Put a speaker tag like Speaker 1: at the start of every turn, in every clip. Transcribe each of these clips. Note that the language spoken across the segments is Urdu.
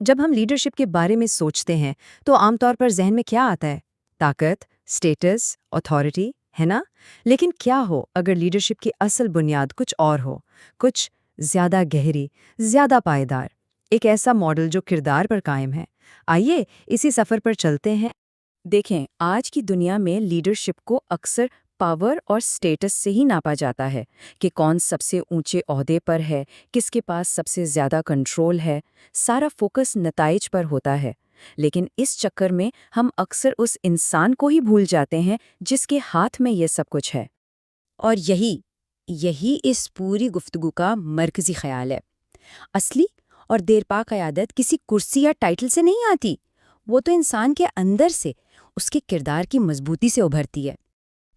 Speaker 1: جب ہم لیڈرشپ کے بارے میں سوچتے ہیں تو عام طور پر ذہن میں کیا آتا ہے؟ طاقت، اسٹیٹس، اتھارٹی، ہے نا؟ لیکن کیا ہو اگر لیڈرشپ کی اصل بنیاد کچھ اور ہو، کچھ زیادہ گہری، زیادہ پائیدار، ایک ایسا ماڈل جو کردار پر قائم ہے؟ آئیے اسی سفر پر چلتے ہیں۔ دیکھیں، آج کی دنیا میں لیڈرشپ کو اکثر پاور اور سٹیٹس سے ہی ناپا جاتا ہے کہ کون سب سے اونچے عہدے پر ہے، کس کے پاس سب سے زیادہ کنٹرول ہے۔ سارا فوکس نتائج پر ہوتا ہے، لیکن اس چکر میں ہم اکثر اس انسان کو ہی بھول جاتے ہیں جس کے ہاتھ میں یہ سب کچھ ہے۔ اور یہی اس پوری گفتگو کا مرکزی خیال ہے۔ اصلی اور دیرپا قیادت کسی کرسی یا ٹائٹل سے نہیں آتی، وہ تو انسان کے اندر سے، اس کے کردار کی مضبوطی سے ابھرتی ہے۔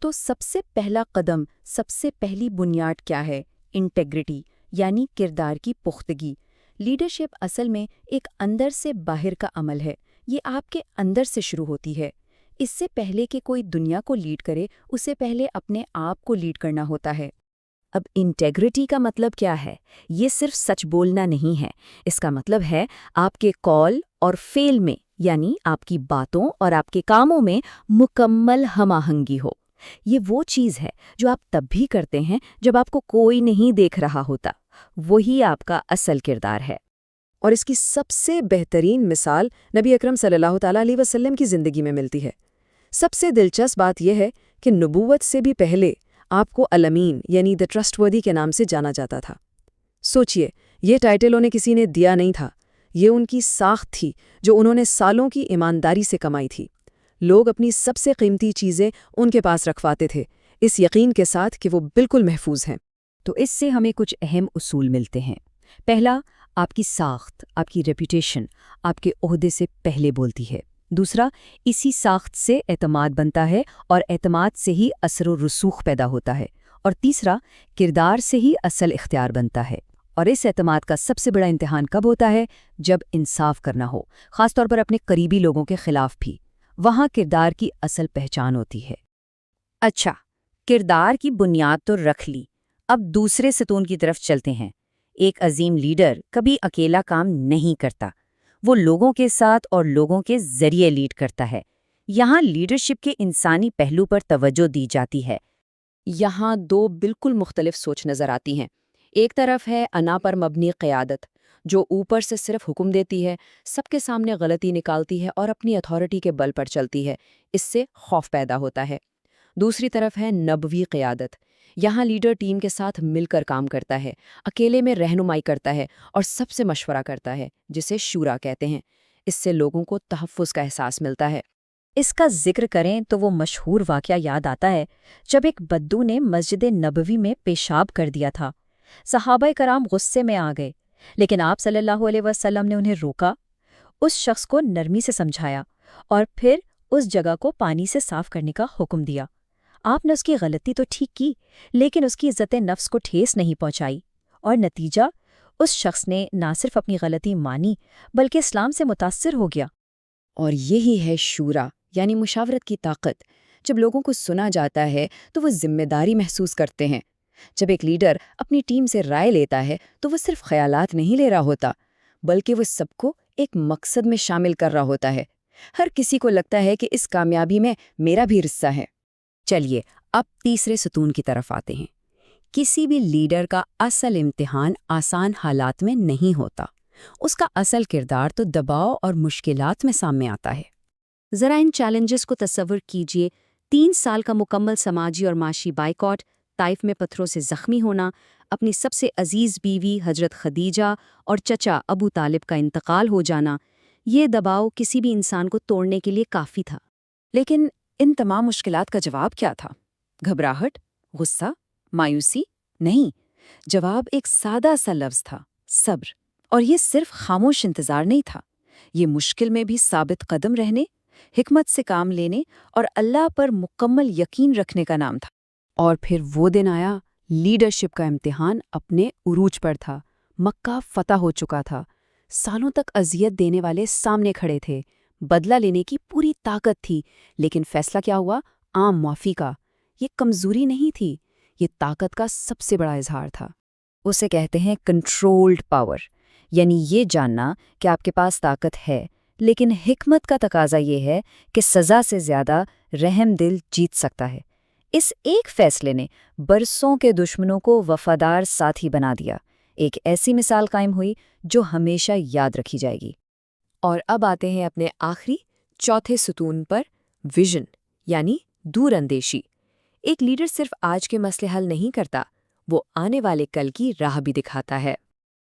Speaker 1: تو سب سے پہلا قدم، سب سے پہلی بنیاد کیا ہے؟ انٹیگریٹی، یعنی کردار کی پختگی۔ لیڈرشپ اصل میں ایک اندر سے باہر کا عمل ہے، یہ آپ کے اندر سے شروع ہوتی ہے۔ اس سے پہلے کہ کوئی دنیا کو لیڈ کرے، اسے پہلے اپنے آپ کو لیڈ کرنا ہوتا ہے۔ اب انٹیگریٹی کا مطلب کیا ہے؟ یہ صرف سچ بولنا نہیں ہے، اس کا مطلب ہے آپ کے قول اور فعل میں، یعنی آپ کی باتوں اور آپ کے کاموں میں مکمل ہم آہنگی ہو۔ یہ وہ چیز ہے جو آپ تب بھی کرتے ہیں جب آپ کو کوئی نہیں دیکھ رہا ہوتا، وہی آپ کا اصل کردار ہے۔ اور اس کی سب سے بہترین مثال نبی اکرم صلی اللہ تعالیٰ علیہ وسلم کی زندگی میں ملتی ہے۔ سب سے دلچسپ بات یہ ہے کہ نبوت سے بھی پہلے آپ کو الامین یعنی دی ٹرسٹ وردی کے نام سے جانا جاتا تھا۔ سوچئے، یہ ٹائٹل انہیں کسی نے دیا نہیں تھا، یہ ان کی ساخت تھی جو انہوں نے سالوں کی ایمانداری سے کمائی تھی۔ لوگ اپنی سب سے قیمتی چیزیں ان کے پاس رکھواتے تھے، اس یقین کے ساتھ کہ وہ بالکل محفوظ ہیں۔ تو اس سے ہمیں کچھ اہم اصول ملتے ہیں۔ پہلا، آپ کی ساخت، آپ کی ریپوٹیشن آپ کے عہدے سے پہلے بولتی ہے۔ دوسرا، اسی ساخت سے اعتماد بنتا ہے اور اعتماد سے ہی اثر و رسوخ پیدا ہوتا ہے۔ اور تیسرا، کردار سے ہی اصل اختیار بنتا ہے۔ اور اس اعتماد کا سب سے بڑا امتحان کب ہوتا ہے؟ جب انصاف کرنا ہو، خاص طور پر اپنے قریبی لوگوں کے خلاف بھی۔ وہاں کردار کی اصل پہچان ہوتی ہے۔ اچھا، کردار کی بنیاد تو رکھ لی، اب دوسرے ستون کی طرف چلتے ہیں۔ ایک عظیم لیڈر کبھی اکیلا کام نہیں کرتا، وہ لوگوں کے ساتھ اور لوگوں کے ذریعے لیڈ کرتا ہے۔ یہاں لیڈرشپ کے انسانی پہلو پر توجہ دی جاتی ہے۔ یہاں دو بالکل مختلف سوچ نظر آتی ہیں۔ ایک طرف ہے انا پر مبنی قیادت، جو اوپر سے صرف حکم دیتی ہے، سب کے سامنے غلطی نکالتی ہے اور اپنی اتھارٹی کے بل پر چلتی ہے، اس سے خوف پیدا ہوتا ہے۔ دوسری طرف ہے نبوی قیادت، یہاں لیڈر ٹیم کے ساتھ مل کر کام کرتا ہے، اکیلے میں رہنمائی کرتا ہے اور سب سے مشورہ کرتا ہے، جسے شورا کہتے ہیں۔ اس سے لوگوں کو تحفظ کا احساس ملتا ہے۔ اس کا ذکر کریں تو وہ مشہور واقعہ یاد آتا ہے جب ایک بدو نے مسجد نبوی میں پیشاب کر دیا تھا۔ صحابہ کرام غصے میں آ گئے، لیکن آپ صلی اللہ علیہ وسلم نے انہیں روکا، اس شخص کو نرمی سے سمجھایا اور پھر اس جگہ کو پانی سے صاف کرنے کا حکم دیا۔ آپ نے اس کی غلطی تو ٹھیک کی، لیکن اس کی عزت نفس کو ٹھیس نہیں پہنچائی، اور نتیجہ اس شخص نے نہ صرف اپنی غلطی مانی بلکہ اسلام سے متاثر ہو گیا۔ اور یہی ہے شورا، یعنی مشاورت کی طاقت۔ جب لوگوں کو سنا جاتا ہے تو وہ ذمہ داری محسوس کرتے ہیں۔ جب ایک لیڈر اپنی ٹیم سے رائے لیتا ہے تو وہ صرف خیالات نہیں لے رہا ہوتا، بلکہ وہ سب کو ایک مقصد میں شامل کر رہا ہوتا ہے۔ ہر کسی کو لگتا ہے کہ اس کامیابی میں میرا بھی حصہ ہے۔ چلیے اب تیسرے ستون کی طرف آتے ہیں۔ کسی بھی لیڈر کا اصل امتحان آسان حالات میں نہیں ہوتا، اس کا اصل کردار تو دباؤ اور مشکلات میں سامنے آتا ہے۔ ذرا ان چیلنجز کو تصور کیجئے، 3 سال کا مکمل سماجی اور معاشی بائیکاٹ، طائف میں پتھروں سے زخمی ہونا، اپنی سب سے عزیز بیوی حضرت خدیجہ اور چچا ابو طالب کا انتقال ہو جانا، یہ دباؤ کسی بھی انسان کو توڑنے کے لیے کافی تھا۔ لیکن ان تمام مشکلات کا جواب کیا تھا؟ گھبراہٹ؟ غصہ؟ مایوسی؟ نہیں، جواب ایک سادہ سا لفظ تھا: صبر۔ اور یہ صرف خاموش انتظار نہیں تھا، یہ مشکل میں بھی ثابت قدم رہنے، حکمت سے کام لینے اور اللہ پر مکمل یقین رکھنے کا نام تھا۔ اور پھر وہ دن آیا، لیڈرشپ کا امتحان اپنے عروج پر تھا۔ مکہ فتح ہو چکا تھا، سالوں تک اذیت دینے والے سامنے کھڑے تھے، بدلہ لینے کی پوری طاقت تھی، لیکن فیصلہ کیا ہوا؟ عام معافی کا۔ یہ کمزوری نہیں تھی، یہ طاقت کا سب سے بڑا اظہار تھا۔ اسے کہتے ہیں کنٹرولڈ پاور،
Speaker 2: یعنی یہ جاننا کہ آپ کے پاس طاقت ہے، لیکن حکمت کا تقاضا یہ ہے کہ سزا سے زیادہ رحم دل جیت سکتا ہے۔ اس ایک فیصلے نے برسوں کے دشمنوں کو وفادار ساتھی بنا دیا، ایک ایسی مثال قائم ہوئی جو ہمیشہ یاد رکھی جائے گی۔
Speaker 1: اور اب آتے ہیں اپنے آخری چوتھے ستون پر، ویژن یعنی دور اندیشی۔ ایک لیڈر صرف آج کے مسئلے حل نہیں کرتا، وہ آنے والے کل کی راہ بھی دکھاتا ہے۔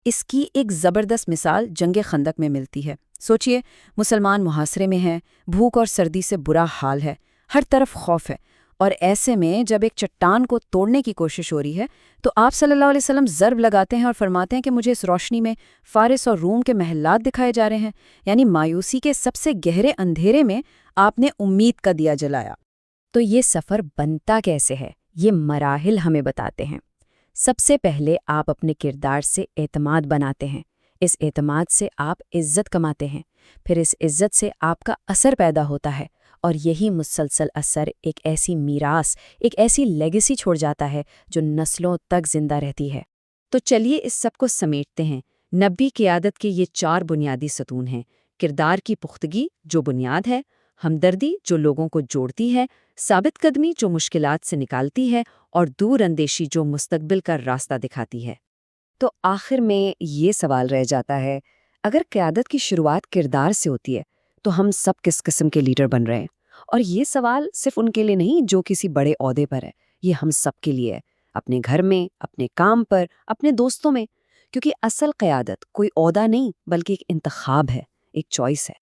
Speaker 2: اس کی ایک زبردست مثال جنگ خندق میں ملتی ہے۔ سوچئے، مسلمان محاصرے میں ہیں، بھوک اور سردی سے برا حال ہے، ہر طرف خوف ہے، اور ایسے میں جب ایک چٹان کو توڑنے کی کوشش ہو رہی ہے تو آپ صلی اللہ علیہ وسلم ضرب لگاتے ہیں اور فرماتے ہیں کہ مجھے اس روشنی میں فارس اور روم کے محلات دکھائے جا رہے ہیں۔ یعنی مایوسی کے سب سے گہرے اندھیرے میں آپ نے امید کا دیا جلایا۔ تو یہ سفر بنتا کیسے ہے؟ یہ مراحل ہمیں بتاتے ہیں۔ سب سے پہلے آپ اپنے کردار سے اعتماد بناتے ہیں، اس اعتماد سے آپ عزت کماتے ہیں، پھر اس عزت سے آپ کا اثر پیدا ہوتا ہے، اور یہی مسلسل اثر ایک ایسی میراث، ایک ایسی لیگیسی چھوڑ جاتا ہے جو نسلوں تک زندہ رہتی ہے۔
Speaker 1: تو چلیے اس سب کو سمیٹتے ہیں۔ نبی قیادت کے یہ 4 بنیادی ستون ہیں: کردار کی پختگی جو بنیاد ہے، ہمدردی جو لوگوں کو جوڑتی ہے، ثابت قدمی جو مشکلات سے نکالتی ہے، اور دور اندیشی جو مستقبل کا راستہ دکھاتی ہے۔
Speaker 2: تو آخر میں یہ سوال رہ جاتا ہے، اگر قیادت کی شروعات کردار سے ہوتی ہے تو ہم سب کس قسم کے لیڈر بن رہے ہیں؟ اور یہ سوال صرف ان کے لیے نہیں جو کسی بڑے عہدے پر ہے، یہ ہم سب کے لیے ہے، اپنے گھر میں، اپنے کام پر، اپنے دوستوں میں، کیونکہ اصل قیادت کوئی عہدہ نہیں بلکہ ایک انتخاب ہے، ایک چوائس ہے۔